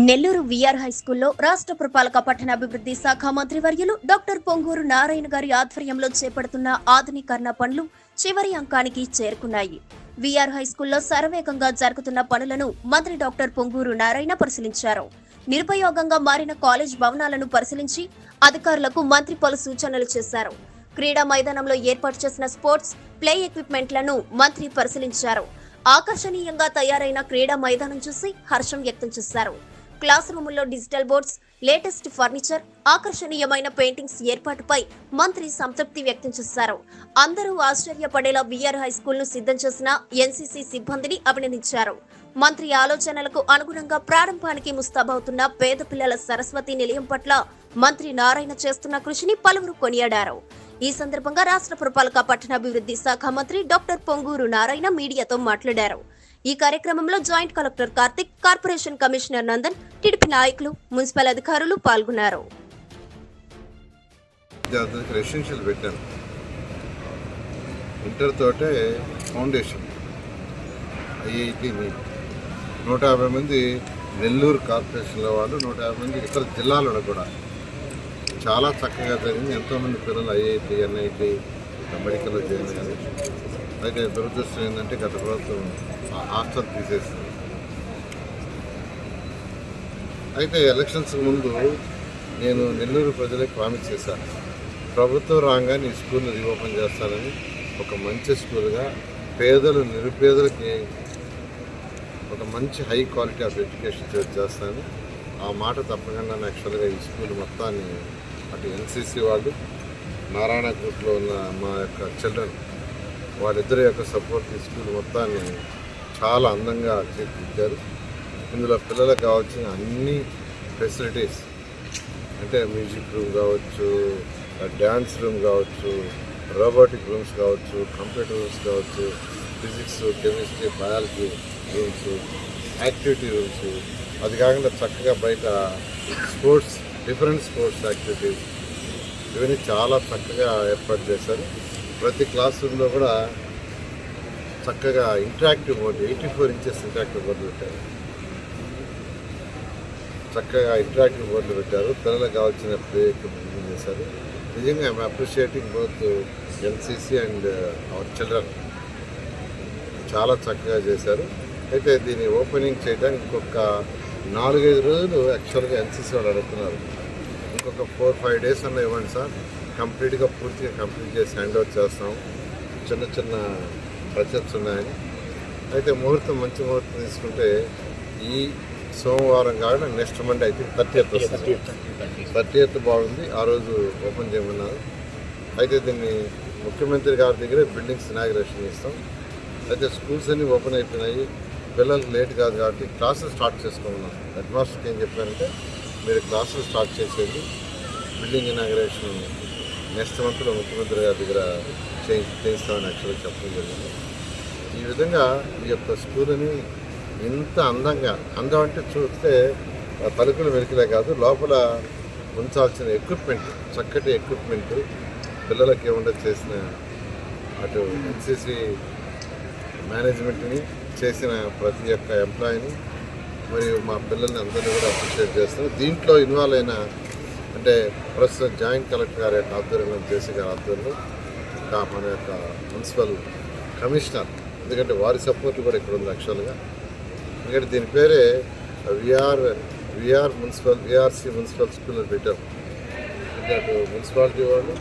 Nellore we are high స్కూల్లో రాష్ట్ర పురపాలక పట్టణాభివృద్ధి శాఖ మంత్రివర్యులు డాక్టర్ పొంగూరు నారాయణ గారి ఆధ్వర్యంలో చేపడుతున్న ఆధునీకరణ పనులు చివరి అంకానికి చేరుకున్నాయి. వీఆర్ హై స్కూల్లో శరవేగంగా జరుగుతున్న పనులను మంత్రి డాక్టర్ పొంగూరు నారాయణ పరిశీలించారు. నిరుపయోగంగా మారిన కాలేజ్ భవనాలను పరిశీలించి అధికారులకు మంత్రి పలు సూచనలు చేశారు. క్రీడా మైదానంలో ఏర్పాటు చేసిన స్పోర్ట్స్ ప్లే ఎక్విప్మెంట్లను మంత్రి పరిశీలించారు. ఆకర్షణీయంగా తయారైన క్రీడా మైదానం చూసి హర్షం వ్యక్తం చేశారు. క్లాస్ రూముల్లో డిజిటల్ బోర్డ్స్, లేటెస్ట్ ఫర్నిచర్, ఆకర్షణీయమైన పెయింటింగ్స్ ఏర్పాటుపై మంత్రి సంతృప్తి వ్యక్తం చేశారు. అందరూ ఆశ్చర్యపడేలా వీఆర్ హై స్కూల్ ను సిద్ధం చేసిన ఎన్సీసీ సిబ్బందిని అభినందించారు. మంత్రి ఆలోచనలకు అనుగుణంగా ప్రారంభానికి ముస్తాబవుతున్న పేద పిల్లల సరస్వతి నిలయం పట్ల మంత్రి నారాయణ చేస్తున్న కృషిని పలువురు కొనియాడారు. ఈ సందర్భంగా రాష్ట్ర పురపాలక పట్టణాభివృద్ధి శాఖ మంత్రి డాక్టర్ పొంగూరు నారాయణ మీడియాతో మాట్లాడారు. ఈ కార్యక్రమంలో joint collector Karthik, corporation commissioner Nandan, TDP నాయకులు, మున్సిపల్ అధికారులు పాల్గొన్నారు. ఇంటర్ తోటే ఫౌండేషన్ ఐఐటి 150 మంది నెల్లూరు కార్పొరేషన్లో వాళ్ళు, 150 మంది ఇతర జిల్లాలలో కూడా చాలా చక్కగా జరిగింది. ఎంతోమంది పిల్లలు ఐఐటి, ఎన్ఐటి, మెడికల్లో జాయిన్ అయ్యారు. అయితే దురదృష్టం ఏంటంటే గత ప్రభుత్వం హాస్టల్ తీసేసింది. అయితే ఎలక్షన్స్ ముందు నేను నెల్లూరు ప్రజలకు ప్రామిస్ చేశాను, ప్రభుత్వం రాగానే ఈ స్కూల్ని రీఓపెన్ చేస్తానని, ఒక మంచి స్కూల్గా పేదలు నిరుపేదలకి ఒక మంచి హై క్వాలిటీ ఆఫ్ ఎడ్యుకేషన్ చేస్తానని ఆ మాట తప్పకుండా యాక్చువల్గా ఈ స్కూల్ మొత్తాన్ని అటు ఎన్సీసీ వాళ్ళు, నారాయణ గ్రూప్లో ఉన్న మా యొక్క చిల్డ్రన్ వాళ్ళిద్దరి యొక్క సపోర్ట్ ఈ స్కూల్ మొత్తాన్ని చాలా అందంగా తీర్చిదిద్దారు. ఇందులో పిల్లలకు కావాల్సిన అన్ని ఫెసిలిటీస్, అంటే మ్యూజిక్ రూమ్ కావచ్చు, డ్యాన్స్ రూమ్ కావచ్చు, రోబోటిక్ రూమ్స్ కావచ్చు, కంప్యూటర్ రూమ్స్ కావచ్చు, physics, chemistry, biology rooms, activity rooms, అది కాకుండా చక్కగా బయట స్పోర్ట్స్, డిఫరెంట్ స్పోర్ట్స్ యాక్టివిటీస్, ఇవన్నీ చాలా చక్కగా ఏర్పాటు చేశారు. ప్రతి క్లాస్ రూమ్లో కూడా చక్కగా interactive board, 84 inches interactive board పెట్టారు. చక్కగా ఇంటరాక్టివ్ బోర్డులు పెట్టారు. పిల్లలకు కావాల్సిన ప్లే ఎక్విప్మెంట్ చేశారు. నిజంగా I'm appreciating both NCC and our children. చాలా చక్కగా చేశారు. అయితే దీన్ని ఓపెనింగ్ చేయడానికి ఇంకొక 4-5 రోజులు యాక్చువల్గా ఎన్సీసీ వాళ్ళు అడుగుతున్నారు. ఇంకొక 4-5 డేస్ అన్న ఇవ్వండి సార్, కంప్లీట్గా పూర్తిగా కంప్లీట్ చేసి హ్యాండ్ ఓవర్ చేస్తాం. చిన్న చిన్న ప్రజెక్ట్స్ ఉన్నాయని. అయితే ముహూర్తం, మంచి ముహూర్తం తీసుకుంటే ఈ సోమవారం కాకుండా నెక్స్ట్ మండే అయితే 30th వస్తుంది. 30th బాగుంది, ఆ రోజు ఓపెన్ చేయమన్నారు. అయితే దీన్ని ముఖ్యమంత్రి గారి దగ్గరే బిల్డింగ్స్ ఇనాగ్రేషన్ ఇస్తాం. అయితే స్కూల్స్ అన్నీ ఓపెన్ అయిపోయినాయి, పిల్లలకు లేట్ కాదు కాబట్టి క్లాసెస్ స్టార్ట్ చేసుకోమన్నాం. హెడ్ మాస్టర్కి ఏం చెప్పారంటే, మీరు క్లాసులు స్టార్ట్ చేసేది బిల్డింగ్ ఇనాగ్రేషన్ నెక్స్ట్ మంత్లో ముఖ్యమంత్రి గారి దగ్గర చేయిస్తామని యాక్చువల్గా చెప్పడం జరిగింది. ఈ విధంగా ఈ యొక్క స్కూల్ని ఇంత అందంగా, అందం అంటే చూస్తే పలుకులు వెలికిలే కాదు, లోపల ఉంచాల్సిన ఎక్విప్మెంట్, చక్కటి ఎక్విప్మెంట్, పిల్లలకి ఏముండ చేసిన అటు ఎన్సీసీ మేనేజ్మెంట్ని, చేసిన ప్రతి ఒక్క ఎంప్లాయీని మరియు మా పిల్లల్ని అందరినీ కూడా అప్రిషియేట్ చేస్తున్నాం. దీంట్లో ఇన్వాల్వ్ అయిన, అంటే ప్రస్తుతం జాయింట్ కలెక్టర్ గారి యొక్క ఆధ్వర్యంలో, జేసీ గారి ఆధ్వర్యంలో, మన యొక్క మున్సిపల్ కమిషనర్, ఎందుకంటే వారి సపోర్ట్ కూడా ఇక్కడ ఉంది యాక్చువల్గా. ఎందుకంటే దీని పేరే వీఆర్సీ మున్సిపల్ స్కూల్ అని పెట్టాం. అంటే అటు మున్సిపాలిటీ వాళ్ళు,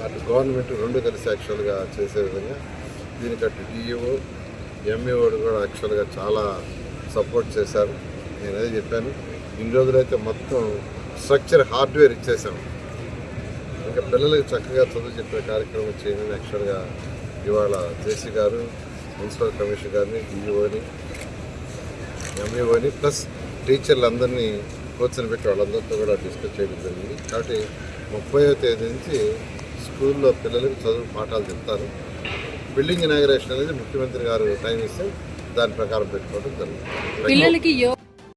అటు గవర్నమెంట్ రెండు కలిసి యాక్చువల్గా చేసే విధంగా దీనికి అటు డిఈఓ, ఎంఈఓ కూడా యాక్చువల్గా చాలా సపోర్ట్ చేశారు. నేను అదే చెప్పాను, ఇన్ని రోజులైతే మొత్తం స్ట్రక్చర్, హార్డ్వేర్ ఇచ్చేసాం. ఇంకా పిల్లలకి చక్కగా చదువు చెప్పే కార్యక్రమం చేయమని యాక్చువల్గా ఇవాళ జేసీ గారు, మున్సిపల్ కమిషనర్ గారిని, డిఈఓని, ఎంఈఓని ప్లస్ టీచర్లందరినీ కూర్చొని పెట్టి వాళ్ళందరితో కూడా డిస్కస్ చేయడం జరిగింది. కాబట్టి 30వ తేదీ నుంచి స్కూల్లో పిల్లలకు చదువు పాఠాలు చెప్తారు. బిల్డింగ్ ఇనాగ్రేషన్ అనేది ముఖ్యమంత్రి గారు టైం ఇస్తే దాని ప్రకారం పెట్టుకోవడం జరుగుతుంది. పిల్లలకి